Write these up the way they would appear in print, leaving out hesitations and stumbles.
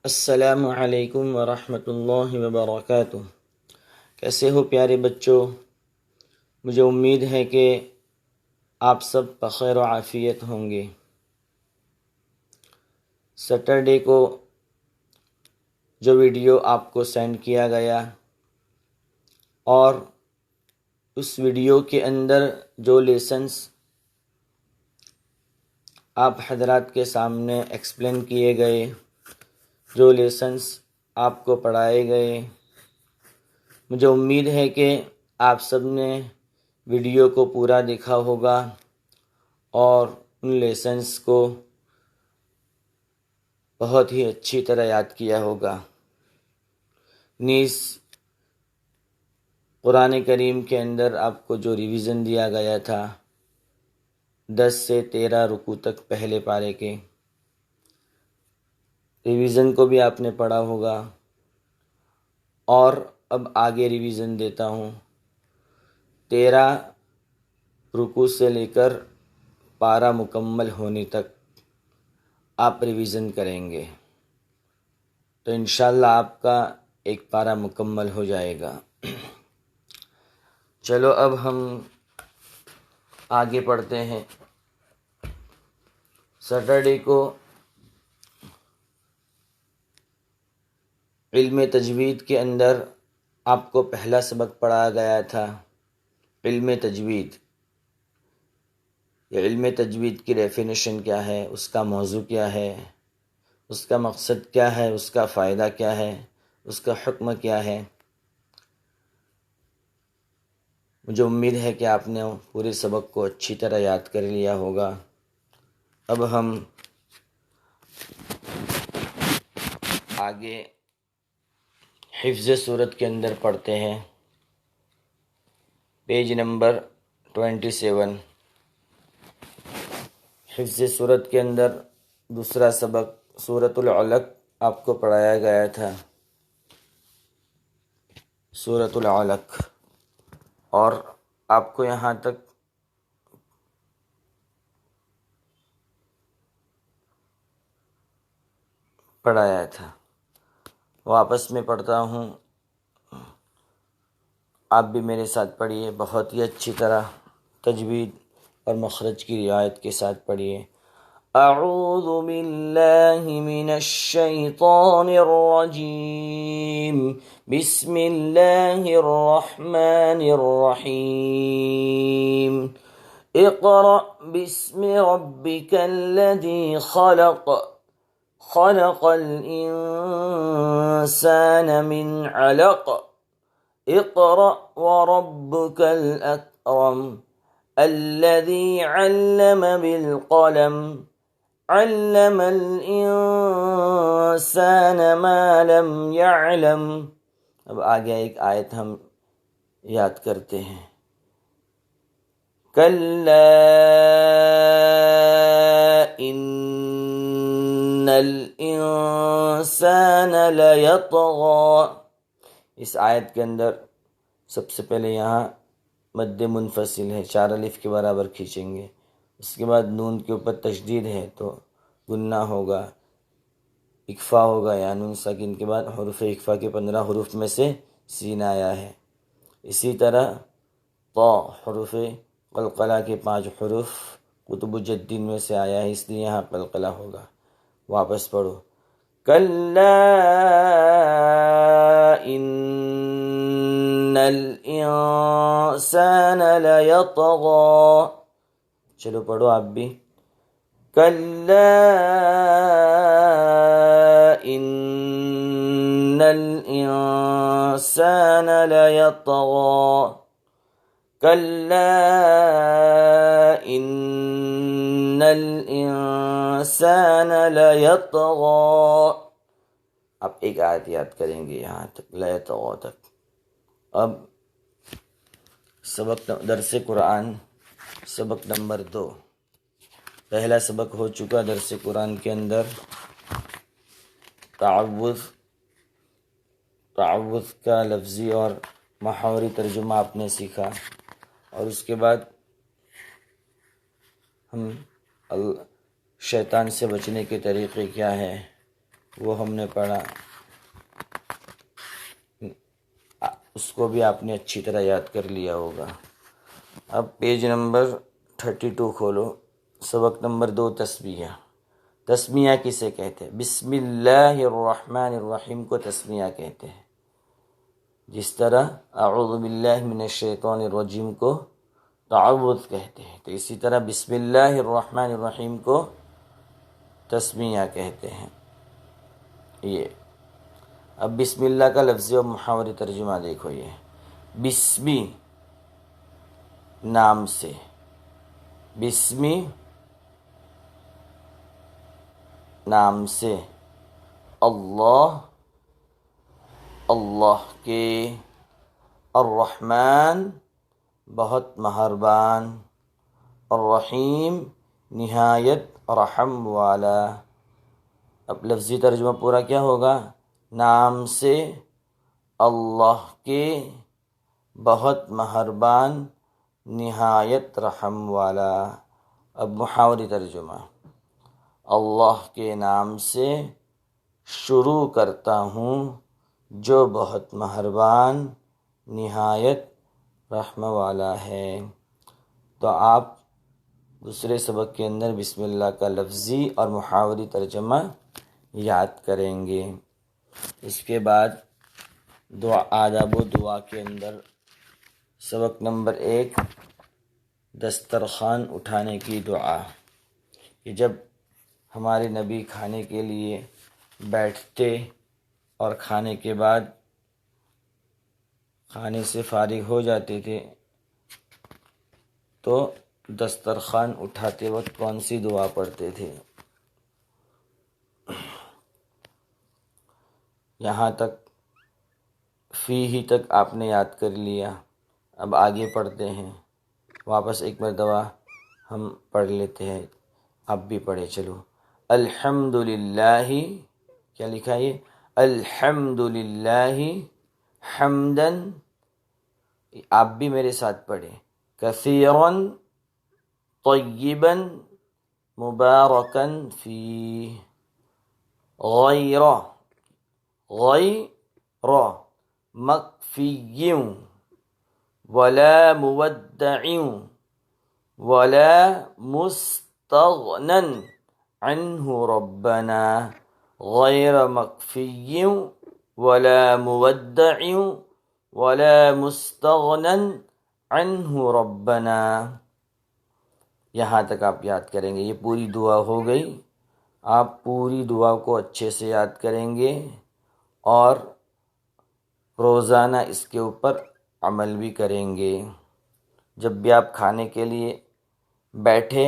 السلام علیکم ورحمۃ اللہ وبرکاتہ۔ کیسے ہو پیارے بچوں؟ مجھے امید ہے کہ آپ سب بخیر و عافیت ہوں گے۔ سیٹرڈے کو جو ویڈیو آپ کو سینڈ کیا گیا اور اس ویڈیو کے اندر جو لیسنس آپ حضرات کے سامنے ایکسپلین کیے گئے، جو لیسنس آپ کو پڑھائے گئے، مجھے امید ہے کہ آپ سب نے ویڈیو کو پورا دیکھا ہوگا اور ان لیسنس کو بہت ہی اچھی طرح یاد کیا ہوگا۔ نیز قرآن کریم کے اندر آپ کو جو ریویژن دیا گیا تھا 10 سے 13 رکوع تک پہلے پارے کے ریویژن کو بھی آپ نے پڑھا ہوگا، اور اب آگے ریویژن دیتا ہوں 13 رکوع سے لے کر پارہ مکمل ہونے تک آپ ریویژن کریں گے تو انشاءاللہ آپ کا ایک پارہ مکمل ہو جائے گا۔ چلو اب ہم آگے پڑھتے ہیں۔ سیٹرڈے کو علم تجوید کے اندر آپ کو پہلا سبق پڑھایا گیا تھا، علم تجوید۔ یہ علم تجوید کی ڈیفینیشن کیا ہے، اس کا موضوع کیا ہے، اس کا مقصد کیا ہے، اس کا فائدہ کیا ہے، اس کا حکم کیا ہے۔ مجھے امید ہے کہ آپ نے پورے سبق کو اچھی طرح یاد کر لیا ہوگا۔ اب ہم آگے حفظ صورت کے اندر پڑھتے ہیں، پیج نمبر 27۔ حفظ صورت کے اندر دوسرا سبق سورۃ العلق آپ کو پڑھایا گیا تھا، سورۃ العلق، اور آپ کو یہاں تک پڑھایا تھا۔ واپس میں پڑھتا ہوں، آپ بھی میرے ساتھ پڑھیے، بہت ہی اچھی طرح تجوید اور مخرج کی رعایت کے ساتھ پڑھیے۔ اعوذ باللہ من الشیطان الرجیم، بسم اللہ الرحمن الرحیم۔ اقرأ باسم ربک الذی خلق، خلق الانسان من علق، اقرأ وربك الأكرم الذي علم بالقلم، علم الإنسان ما لم يعلم۔ اب آگے ایک آیت ہم یاد کرتے ہیں، کلا ان الانسان لیطغی۔ اس آیت کے اندر سب سے پہلے یہاں مد منفصل ہے، 4 الف کے برابر کھینچیں گے، اس کے بعد نون کے اوپر تشدید ہے تو گنہ ہوگا، اکفا ہوگا، یا نون ساکن کے بعد حروف اکفا کے 15 حروف میں سے سین آیا ہے۔ اسی طرح طا حروف قلقلہ کے 5 حروف قطب الجدین میں سے آیا ہے، اس لیے یہاں قلقلہ ہوگا۔ واپس پڑھو، کلا ان الانسان لیطغی۔ چلو پڑھو آپ بھی، کلا ان الانسان لیطغی، کلا ان الانسان لیطغی۔ آپ ایک آیت یاد کریں گے یہاں تک، لیطغی تک۔ اب سبق درس قرآن سبق نمبر 2۔ پہلا سبق ہو چکا درس قرآن کے اندر تعوذ کا لفظی اور محاوری ترجمہ آپ نے سیکھا، اور اس کے بعد ہم شیطان سے بچنے کے طریقے کیا ہیں وہ ہم نے پڑھا، اس کو بھی آپ نے اچھی طرح یاد کر لیا ہوگا۔ اب پیج نمبر 32 کھولو، سبق نمبر 2، تسمیہ۔ تسمیہ کسے کہتے ہیں؟ بسم اللہ الرحمن الرحیم کو تسمیہ کہتے ہیں، جس طرح اعوذ باللہ من الشیطان الرجیم کو تعوذ کہتے ہیں، تو اسی طرح بسم اللہ الرحمن الرحیم کو تسمیہ کہتے ہیں۔ یہ اب بسم اللہ کا لفظی اور محاوری ترجمہ دیکھو، یہ بسمی نام سے، بسمی نام سے، اللہ اللہ کے، الرحمن بہت مہربان، الرحیم نہایت رحم والا۔ اب لفظی ترجمہ پورا کیا ہوگا؟ نام سے اللہ کے، بہت مہربان، نہایت رحم والا۔ اب محاوری ترجمہ، اللہ کے نام سے شروع کرتا ہوں جو بہت مہربان، نہایت رحم والا ہے۔ تو آپ دوسرے سبق کے اندر بسم اللہ کا لفظی اور محاوری ترجمہ یاد کریں گے۔ اس کے بعد دعا، آداب و دعا کے اندر سبق نمبر 1، دسترخوان اٹھانے کی دعا، کہ جب ہمارے نبی کھانے کے لیے بیٹھتے اور کھانے کے بعد کھانے سے فارغ ہو جاتے تھے تو دسترخوان اٹھاتے وقت کون سی دعا پڑھتے تھے؟ یہاں تک فی ہی تک آپ نے یاد کر لیا۔ اب آگے پڑھتے ہیں، واپس ایک مرتبہ ہم پڑھ لیتے ہیں، آپ بھی پڑھے چلو۔ الحمد للہ، کیا لکھا ہے؟ الحمد للہ حمدن، آپ بھی میرے ساتھ پڑھیں، کثیرا طیبا مبارکا فیہ، غیر غیر مکفی ولا مودع ولا مستغنى عنه ربنا، غیر مکفی ولا مودع ولا مستغنى عنه ربنا۔ یہاں تک آپ یاد کریں گے، یہ پوری دعا ہو گئی۔ آپ پوری دعا کو اچھے سے یاد کریں گے اور روزانہ اس کے اوپر عمل بھی کریں گے۔ جب بھی آپ کھانے کے لیے بیٹھے،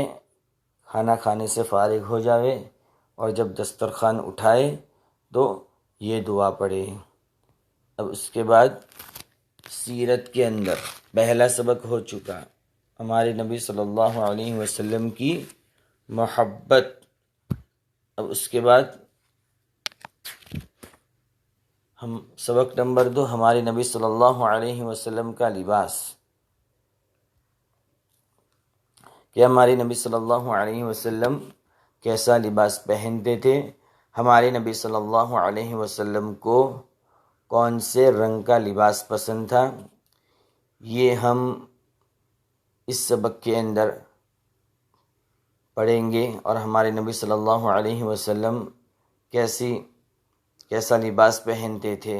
کھانا کھانے سے فارغ ہو جاوے اور جب دسترخوان اٹھائے تو یہ دعا پڑھے۔ اب اس کے بعد سیرت کے اندر پہلا سبق ہو چکا، ہمارے نبی صلی اللہ علیہ وسلم کی محبت۔ اب اس کے بعد ہم سبق نمبر 2، ہمارے نبی صلی اللہ علیہ وسلم کا لباس، کہ ہمارے نبی صلی اللہ علیہ وسلم کیسا لباس پہنتے تھے، ہمارے نبی صلی اللہ علیہ وسلم کو کون سے رنگ کا لباس پسند تھا، یہ ہم اس سبق کے اندر پڑھیں گے۔ اور ہمارے نبی صلی اللہ علیہ وسلم کیسا لباس پہنتے تھے،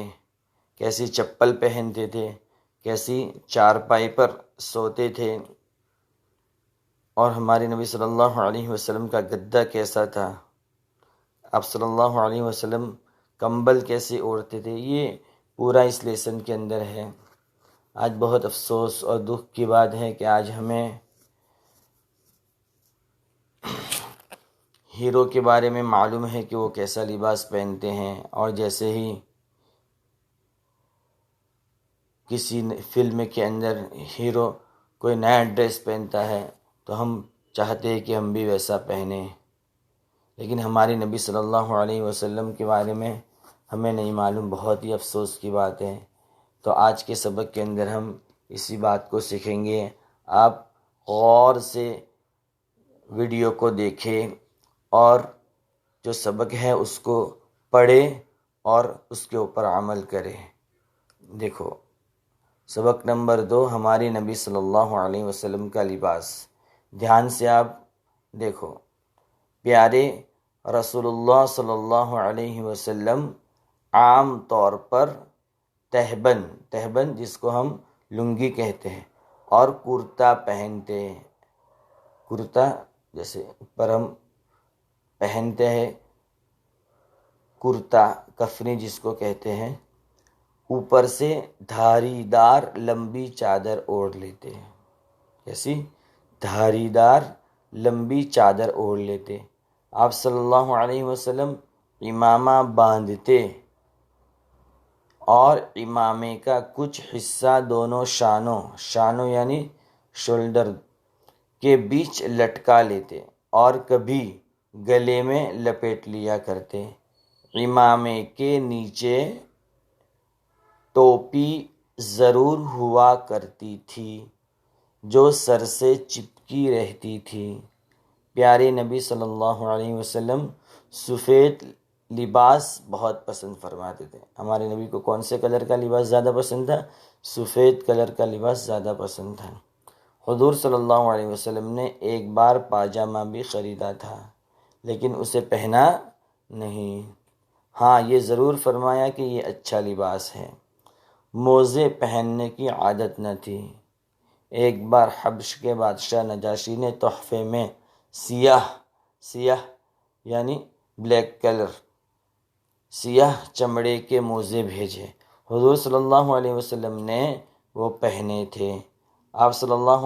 کیسی چپل پہنتے تھے، کیسی چارپائی پر سوتے تھے، اور ہمارے نبی صلی اللہ علیہ وسلم کا گدا کیسا تھا، آپ صلی اللہ علیہ وسلم کمبل کیسے اوڑھتے تھے، یہ پورا اس لیسن کے اندر ہے۔ آج بہت افسوس اور دکھ کی بات ہے کہ آج ہمیں ہیرو کے بارے میں معلوم ہے کہ وہ کیسا لباس پہنتے ہیں، اور جیسے ہی کسی فلم کے اندر ہیرو کوئی نیا ڈریس پہنتا ہے تو ہم چاہتے ہیں کہ ہم بھی ویسا پہنیں، لیکن ہمارے نبی صلی اللہ علیہ وسلم کے بارے میں ہمیں نہیں معلوم، بہت ہی افسوس کی بات ہے۔ تو آج کے سبق کے اندر ہم اسی بات کو سیکھیں گے۔ آپ غور سے ویڈیو کو دیکھیں اور جو سبق ہے اس کو پڑھے اور اس کے اوپر عمل کرے۔ دیکھو سبق نمبر 2، ہماری نبی صلی اللہ علیہ وسلم کا لباس۔ دھیان سے آپ دیکھو، پیارے رسول اللہ صلی اللہ علیہ وسلم عام طور پر تہبند جس کو ہم لنگی کہتے ہیں اور کرتا پہنتے ہیں۔ کرتا جیسے اوپر ہم پہنتے ہیں، کرتا کفنی جس کو کہتے ہیں، اوپر سے دھاری دار لمبی چادر اوڑھ لیتے ہیں۔ کیسی؟ دھاری دار لمبی چادر اوڑھ لیتے۔ آپ صلی اللہ علیہ وسلم امامہ باندھتے اور امامے کا کچھ حصہ دونوں شانوں یعنی شولڈر کے بیچ لٹکا لیتے اور کبھی گلے میں لپیٹ لیا کرتے۔ امامے کے نیچے ٹوپی ضرور ہوا کرتی تھی جو سر سے چپکی رہتی تھی۔ پیارے نبی صلی اللہ علیہ وسلم سفید لباس بہت پسند فرماتے تھے۔ ہمارے نبی کو کون سے کلر کا لباس زیادہ پسند تھا؟ سفید کلر کا لباس زیادہ پسند تھا۔ حضور صلی اللہ علیہ وسلم نے ایک بار پاجامہ بھی خریدا تھا لیکن اسے پہنا نہیں۔ ہاں یہ ضرور فرمایا کہ یہ اچھا لباس ہے۔ موزے پہننے کی عادت نہ تھی۔ ایک بار حبش کے بادشاہ نجاشی نے تحفے میں سیاہ یعنی بلیک کلر، سیاہ چمڑے کے موزے بھیجے۔ حضور صلی اللہ علیہ وسلم نے وہ پہنے تھے۔ آپ صلی اللہ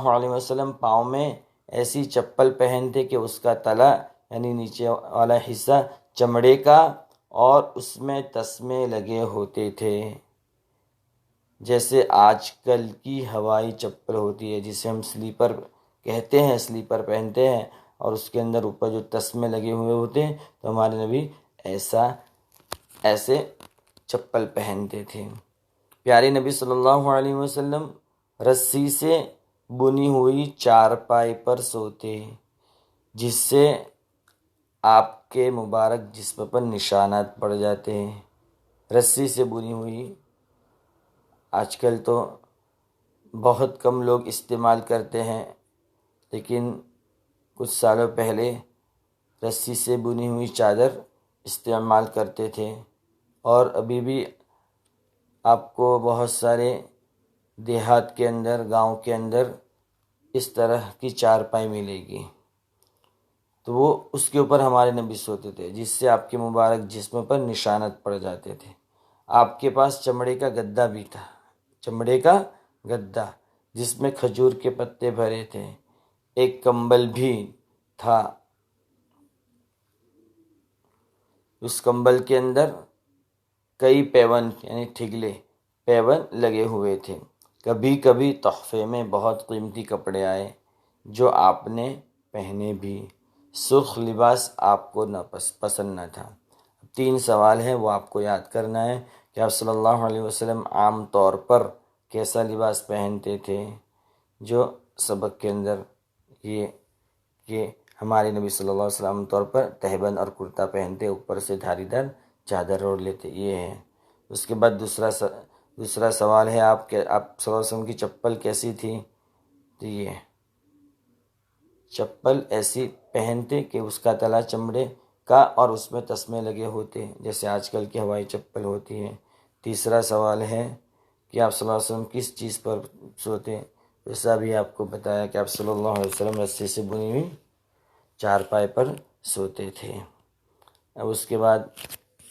علیہ وسلم پاؤں میں ایسی چپل پہنتے کہ اس کا تلا یعنی نیچے والا حصہ چمڑے کا اور اس میں تسمے لگے ہوتے تھے، جیسے آج کل کی ہوائی چپل ہوتی ہے جسے ہم سلیپر کہتے ہیں، سلیپر پہنتے ہیں اور اس کے اندر اوپر جو تسمے لگے ہوئے ہوتے ہیں، تو ہمارے نبی ایسے چپل پہنتے تھے۔ پیارے نبی صلی اللہ علیہ وسلم رسی سے بنی ہوئی چارپائی پر سوتے جس سے آپ کے مبارک جسم پر نشانات پڑ جاتے ہیں۔ رسی سے بنی ہوئی آج کل تو بہت کم لوگ استعمال کرتے ہیں، لیکن کچھ سالوں پہلے رسی سے بنی ہوئی چادر استعمال کرتے تھے، اور ابھی بھی آپ کو بہت سارے دیہات کے اندر، گاؤں کے اندر اس طرح کی چارپائی ملے گی، تو وہ اس کے اوپر ہمارے نبی سوتے تھے جس سے آپ کے مبارک جسم پر نشانات پڑ جاتے تھے۔ آپ کے پاس چمڑے کا گدا بھی تھا، چمڑے کا گدا جس میں کھجور کے پتے بھرے تھے۔ ایک کمبل بھی تھا، اس کمبل کے اندر کئی پیون یعنی ٹھگلے پیون لگے ہوئے تھے۔ کبھی کبھی تحفے میں بہت قیمتی کپڑے آئے جو آپ نے پہنے بھی۔ سرخ لباس آپ کو پسند نہ تھا۔ 3 سوال ہیں وہ آپ کو یاد کرنا ہے کہ آپ صلی اللہ علیہ وسلم عام طور پر کیسا لباس پہنتے تھے۔ جو سبق کے اندر یہ کہ ہمارے نبی صلی اللہ علیہ وسلم عام طور پر تہبند اور کرتا پہنتے، اوپر سے دھاری دار چادر اوڑھ لیتے، یہ ہے۔ اس کے بعد دوسرا سوال ہے آپ صلی اللہ علیہ وسلم کی چپل کیسی تھی؟ تو یہ چپل ایسی پہنتے کہ اس کا تلا چمڑے کا اور اس میں تسمے لگے ہوتے جیسے آج کل کی ہوائی چپل ہوتی ہے۔ تیسرا سوال ہے کہ آپ صلی اللہ علیہ وسلم کس چیز پر سوتے، ایسا بھی آپ کو بتایا کہ آپ صلی اللہ علیہ وسلم رسی سے بنی ہوئی چارپائی پر سوتے تھے۔ اب اس کے بعد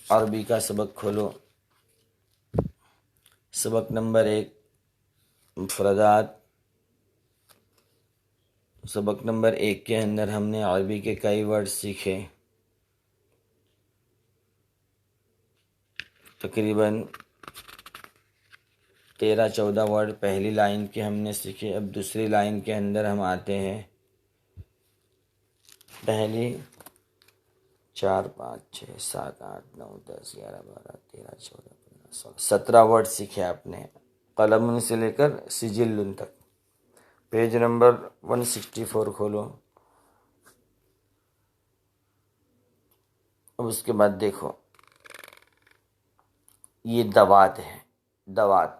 عربی کا سبق کھولو۔ سبق نمبر 1 مفردات۔ سبق نمبر 1 کے اندر ہم نے عربی کے کئی ورڈ سیکھے، تقریباً 13-14 ورڈ پہلی لائن کے ہم نے سیکھے۔ اب دوسری لائن کے اندر ہم آتے ہیں۔ پہلی 4 5 6 7 8 9 10 11 12 13 14 15 16 17 ورڈ سیکھے آپ نے، قلم سے لے کر سجل تک۔ پیج نمبر 164 کھولو۔ اب اس کے بعد دیکھو، یہ دوات ہے، دوات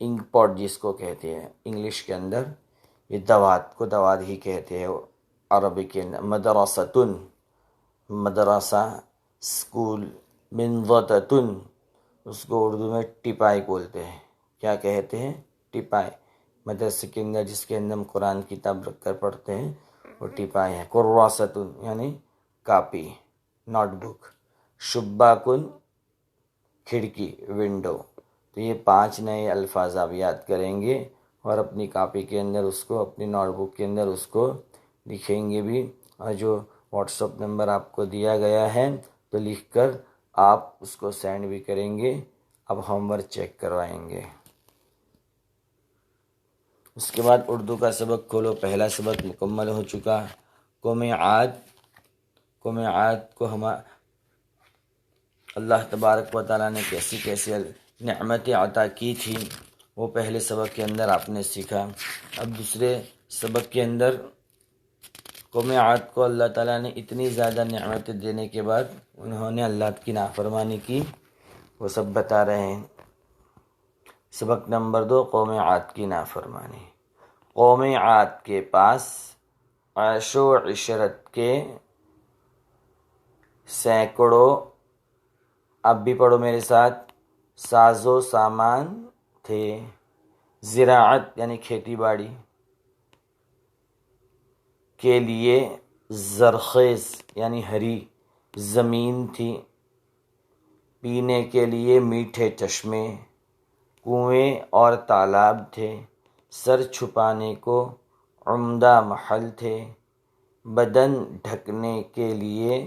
انک پاٹ جس کو کہتے ہیں انگلش کے اندر، یہ دوات کو دوات ہی کہتے ہیں عربی کے اندر۔ مدرستن، مدرسہ، اسکول، منضدتن، اس کو اردو میں ٹپائی بولتے ہیں۔ کیا کہتے ہیں؟ ٹپائی۔ مدرسے کے اندر جس کے اندر ہم قرآن کی کتاب رکھ کر پڑھتے ہیں وہ ٹپائی ہے۔ کرواستن یعنی کاپی، نوٹ بک۔ شباکن کھڑکی، ونڈو۔ تو یہ 5 نئے الفاظ آپ یاد کریں گے اور اپنی کاپی کے اندر اس کو، اپنی نوٹ بک کے اندر اس کو لکھیں گے بھی، اور جو واٹس ایپ نمبر آپ کو دیا گیا ہے تو لکھ کر آپ اس کو سینڈ بھی کریں گے۔ اب ہوم ورک چیک کروائیں گے۔ اس کے بعد اردو کا سبق کھولو، پہلا سبق مکمل ہو چکا۔ قوم عاد، قوم عاد کو اللہ تبارک و تعالیٰ نے کیسی کیسی نعمتیں عطا کی تھی وہ پہلے سبق کے اندر آپ نے سیکھا۔ اب دوسرے سبق کے اندر قوم عاد کو اللہ تعالیٰ نے اتنی زیادہ نعمتیں دینے کے بعد انہوں نے اللہ کی نافرمانی کی، وہ سب بتا رہے ہیں۔ سبق نمبر 2، قوم عاد کی نافرمانی۔ قوم عاد کے پاس عیش و عشرت کے سینکڑوں، اب بھی پڑھو میرے ساتھ، ساز و سامان تھے۔ زراعت یعنی کھیتی باڑی کے لیے زرخیز یعنی ہری زمین تھی۔ پینے کے لیے میٹھے چشمے، کنویں اور تالاب تھے۔ سر چھپانے کو عمدہ محل تھے۔ بدن ڈھکنے کے لیے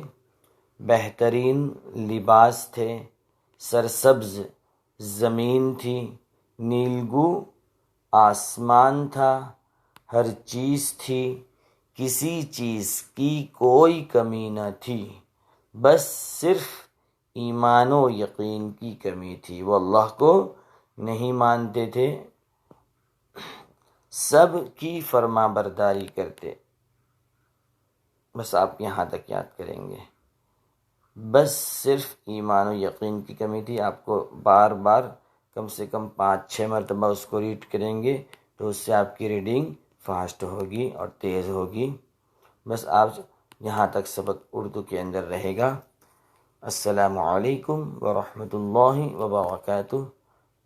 بہترین لباس تھے۔ سرسبز زمین تھی، نیلگوں آسمان تھا، ہر چیز تھی، کسی چیز کی کوئی کمی نہ تھی، بس صرف ایمان و یقین کی کمی تھی۔ وہ اللہ کو نہیں مانتے تھے، سب کی فرما برداری کرتے۔ بس آپ یہاں تک یاد کریں گے، بس صرف ایمان و یقین کی کمی تھی۔ آپ کو بار بار کم سے کم 5-6 مرتبہ اس کو ریڈ کریں گے تو اس سے آپ کی ریڈنگ فاسٹ ہوگی اور تیز ہوگی۔ بس آپ یہاں تک سبق اردو کے اندر رہے گا۔ السلام علیکم ورحمۃ اللہ وبرکاتہ۔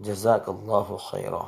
جزاک اللہ خیرا۔